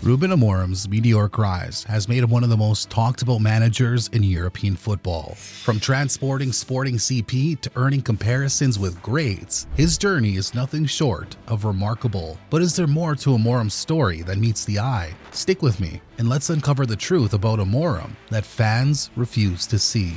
Rben Amorim's meteoric rise has made him one of the most talked about managers in European football. From transporting Sporting CP to earning comparisons with greats, his journey is nothing short of remarkable. But is there more to Amorim's story than meets the eye? Stick with me and let's uncover the truth about Amorim that fans refuse to see.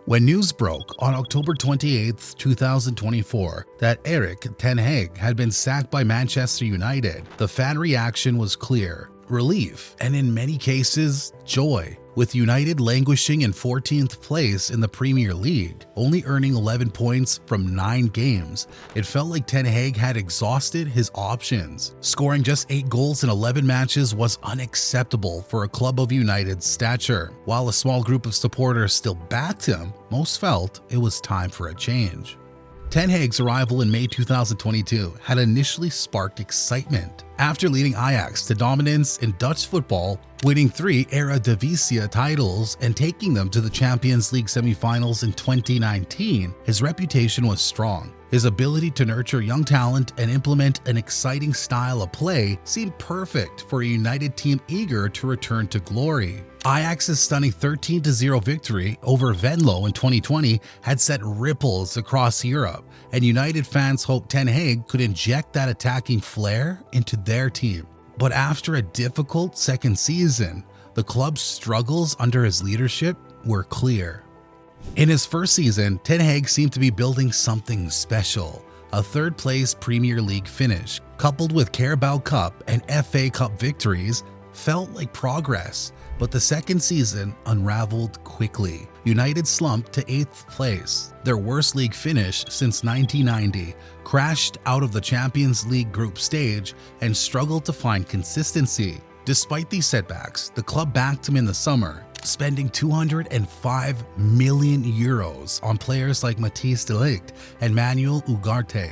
When news broke on October 28, 2024, that Erik ten Hag had been sacked by Manchester United, the fan reaction was clear: relief, and in many cases, joy. With United languishing in 14th place in the Premier League, only earning 11 points from 9 games, it felt like Ten Hag had exhausted his options. Scoring just 8 goals in 11 matches was unacceptable for a club of United's stature. While a small group of supporters still backed him, most felt it was time for a change. Ten Hag's arrival in May 2022 had initially sparked excitement. After leading Ajax to dominance in Dutch football, winning 3 Eredivisie titles and taking them to the Champions League semifinals in 2019, his reputation was strong. His ability to nurture young talent and implement an exciting style of play seemed perfect for a United team eager to return to glory. Ajax's stunning 13-0 victory over Venlo in 2020 had set ripples across Europe, and United fans hoped Ten Hag could inject that attacking flair into their team. But after a difficult second season, the club's struggles under his leadership were clear. In his first season, Ten Hag seemed to be building something special. A third-place Premier League finish, coupled with Carabao Cup and FA Cup victories, felt like progress. But the second season unraveled quickly. United slumped to 8th place, their worst league finish since 1990, crashed out of the Champions League group stage, and struggled to find consistency. Despite these setbacks, the club backed him in the summer, spending €205 million on players like Matthijs de Ligt and Manuel Ugarte.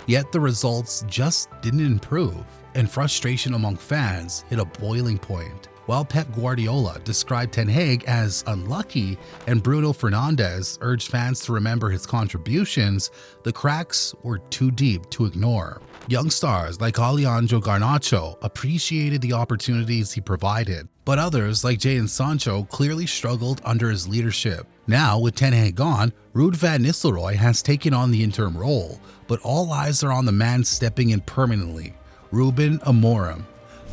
Yet the results just didn't improve, and frustration among fans hit a boiling point. While Pep Guardiola described Ten Hag as unlucky and Bruno Fernandes urged fans to remember his contributions, the cracks were too deep to ignore. Young stars like Alejandro Garnacho appreciated the opportunities he provided, but others like Jadon Sancho clearly struggled under his leadership. Now, with Ten Hag gone, Ruud van Nistelrooy has taken on the interim role, but all eyes are on the man stepping in permanently, Rben Amorim.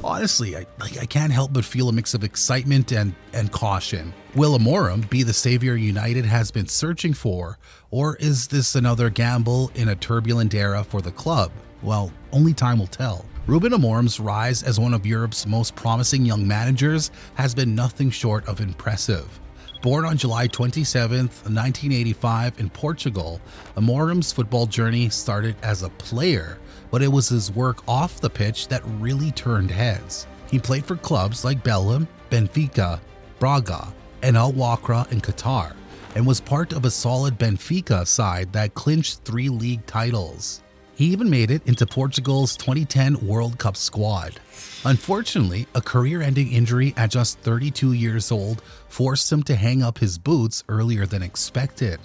Honestly, I can't help but feel a mix of excitement and caution. Will Amorim be the savior United has been searching for, or is this another gamble in a turbulent era for the club? Well, only time will tell. Rúben Amorim's rise as one of Europe's most promising young managers has been nothing short of impressive. Born on July 27, 1985 in Portugal, Amorim's football journey started as a player, but it was his work off the pitch that really turned heads. He played for clubs like Belgium, Benfica, Braga, and Al Wakra in Qatar, and was part of a solid Benfica side that clinched 3 league titles. He even made it into Portugal's 2010 World Cup squad. Unfortunately, a career-ending injury at just 32 years old forced him to hang up his boots earlier than expected.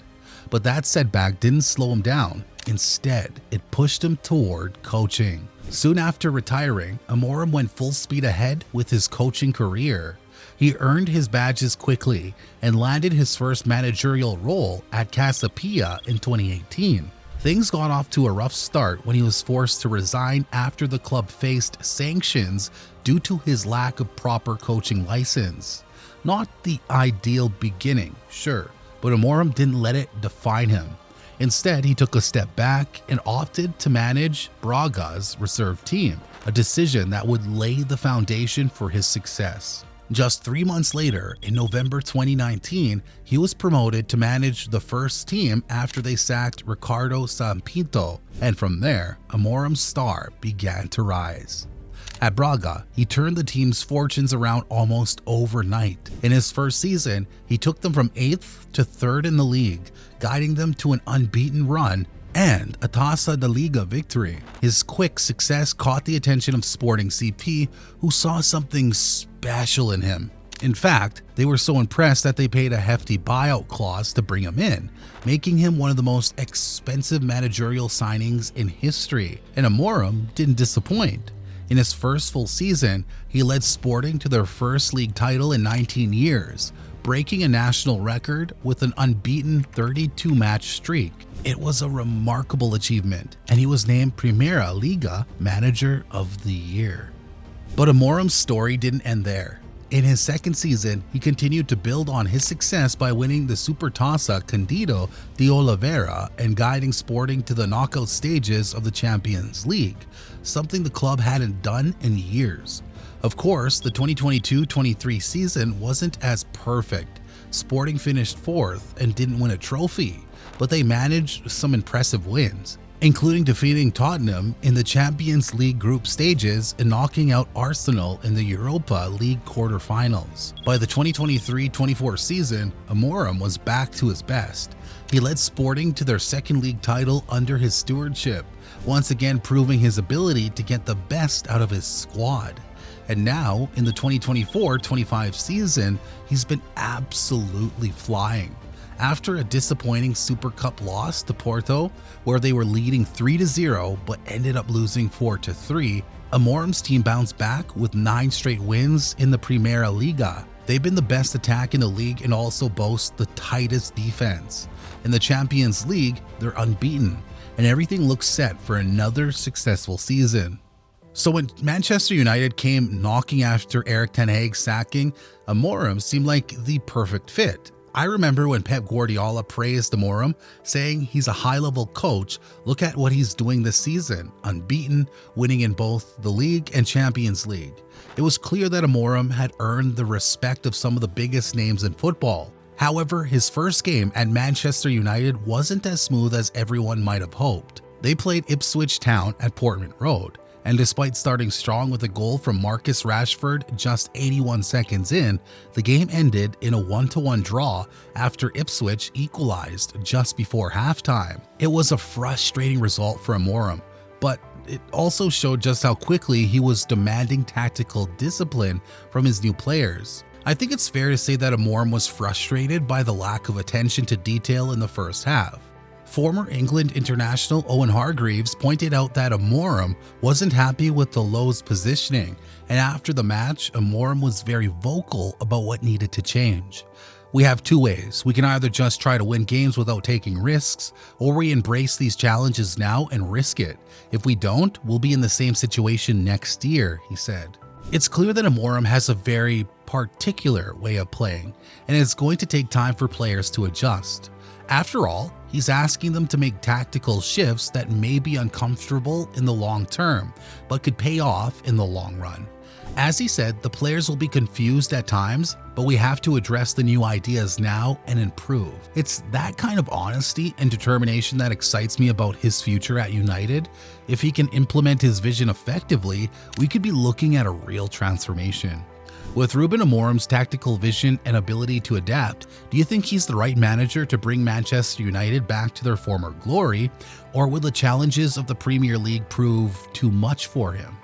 But that setback didn't slow him down. Instead, it pushed him toward coaching. Soon after retiring, Amorim went full speed ahead with his coaching career. He earned his badges quickly and landed his first managerial role at Casapia in 2018. Things got off to a rough start when he was forced to resign after the club faced sanctions due to his lack of proper coaching license. Not the ideal beginning, sure, but Amorim didn't let it define him. Instead, he took a step back and opted to manage Braga's reserve team, a decision that would lay the foundation for his success. Just 3 months later, in November 2019, he was promoted to manage the first team after they sacked Ricardo Sampinto, and from there, Amorim's star began to rise. At Braga, he turned the team's fortunes around almost overnight. In his first season, he took them from 8th to 3rd in the league, guiding them to an unbeaten run and a Taça da Liga victory. His quick success caught the attention of Sporting CP, who saw something special in him. In fact, they were so impressed that they paid a hefty buyout clause to bring him in, making him one of the most expensive managerial signings in history. And Amorim didn't disappoint. In his first full season, he led Sporting to their first league title in 19 years, breaking a national record with an unbeaten 32-match streak. It was a remarkable achievement, and he was named Primera Liga Manager of the Year. But Amorim's story didn't end there. In his second season, he continued to build on his success by winning the Supertaça Candido de Oliveira and guiding Sporting to the knockout stages of the Champions League, something the club hadn't done in years. Of course, the 2022-23 season wasn't as perfect. Sporting finished fourth and didn't win a trophy, but they managed some impressive wins, including defeating Tottenham in the Champions League group stages and knocking out Arsenal in the Europa League quarterfinals. By the 2023-24 season, Amorim was back to his best. He led Sporting to their second league title under his stewardship, once again proving his ability to get the best out of his squad. And now, in the 2024-25 season, he's been absolutely flying. After a disappointing Super Cup loss to Porto, where they were leading 3-0 but ended up losing 4-3, Amorim's team bounced back with 9 straight wins in the Primera Liga. They've been the best attack in the league and also boast the tightest defense. In the Champions League, they're unbeaten, and everything looks set for another successful season. So when Manchester United came knocking after Erik ten Hag's sacking, Amorim seemed like the perfect fit. I remember when Pep Guardiola praised Amorim, saying he's a high-level coach. Look at what he's doing this season, unbeaten, winning in both the league and Champions League. It was clear that Amorim had earned the respect of some of the biggest names in football. However, his first game at Manchester United wasn't as smooth as everyone might have hoped. They played Ipswich Town at Portman Road, and despite starting strong with a goal from Marcus Rashford just 81 seconds in, the game ended in a 1-1 draw after Ipswich equalized just before halftime. It was a frustrating result for Amorim, but it also showed just how quickly he was demanding tactical discipline from his new players. I think it's fair to say that Amorim was frustrated by the lack of attention to detail in the first half. Former England international Owen Hargreaves pointed out that Amorim wasn't happy with the Lowe's positioning, and after the match, Amorim was very vocal about what needed to change. We have two ways. We can either just try to win games without taking risks, or we embrace these challenges now and risk it. If we don't, we'll be in the same situation next year, he said. It's clear that Amorim has a very particular way of playing, and it's going to take time for players to adjust. After all, he's asking them to make tactical shifts that may be uncomfortable in the long term, but could pay off in the long run. As he said, the players will be confused at times, but we have to address the new ideas now and improve. It's that kind of honesty and determination that excites me about his future at United. If he can implement his vision effectively, we could be looking at a real transformation. With Rben Amorim's tactical vision and ability to adapt, do you think he's the right manager to bring Manchester United back to their former glory, or will the challenges of the Premier League prove too much for him?